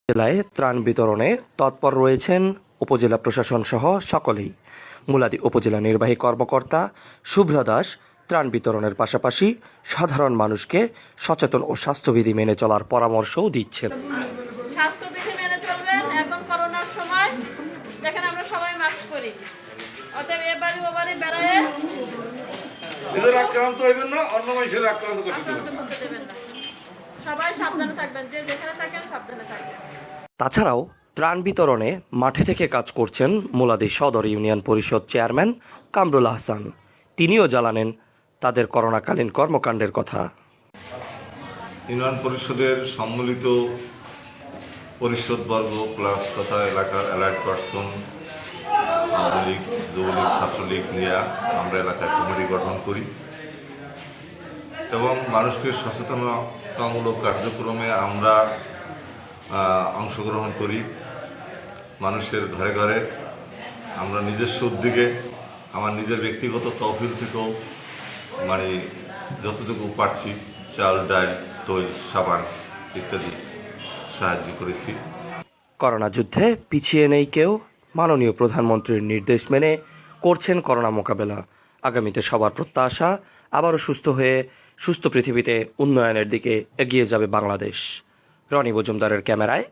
জেলায় ত্রাণ বিতরণে তৎপর রয়েছেন উপজেলা প্রশাসন সহ সকলেই। মুলাদী উপজেলা নির্বাহী কর্মকর্তা শুভ্রা দাস ত্রাণ বিতরণের পাশাপাশি সাধারণ মানুষকে সচেতন ও স্বাস্থ্যবিধি মেনে চলার পরামর্শও দিচ্ছেন। স্বাস্থ্যবিধি মেনে চলবেন। এখন করোনার সময় দেখেন আমরা সবাই মাস্ক পরি, অতএব এবারে ওবারে বেড়ায় নিজের আক্রান্ত হইবেন না, অন্য মানুষের আক্রান্ত করতে দেবেন না। সবাই সাবধানে থাকবেন, যে যেখানে থাকেন সাবধানে থাকবেন। তাছাড়াও ত্রাণ বিতরণে মাঠে থেকে কাজ করছেন মুলাদী সদর ইউনিয়ন পরিষদ চেয়ারম্যান কামরুল আহসান। তিনিও জানালেন তাদের করোনাকালীন কর্মকাণ্ডের কথা। ইউনিয়ন পরিষদের সম্মিলিত পরিষদবর্গ প্লাস তথা এলাকার অ্যালার্ট পার্সন, আওয়ামী লীগ, যুবলীগ, ছাত্রলীগ নিয়ে আমরা এলাকায় কমিটি গঠন করি এবং মানুষকে সচেতনতামূলক কার্যক্রমে আমরা অংশগ্রহণ করি। মানুষের ঘরে ঘরে আমরা নিজস্ব উদ্যোগে, আমার নিজের ব্যক্তিগত তহবিল থেকেও যতটুকু পারছি চাল, ডাল, তৈল, সাবান ইত্যাদি সাহায্য করেছি। করোনা যুদ্ধে পিছিয়ে নেই কেউ। মাননীয় প্রধানমন্ত্রীর নির্দেশ মেনে করছেন করোনা মোকাবেলা। আগামীতে সবার প্রত্যাশা আবারও সুস্থ হয়ে সুস্থ পৃথিবীতে উন্নয়নের দিকে এগিয়ে যাবে বাংলাদেশ। রনি মজুমদারের ক্যামেরায়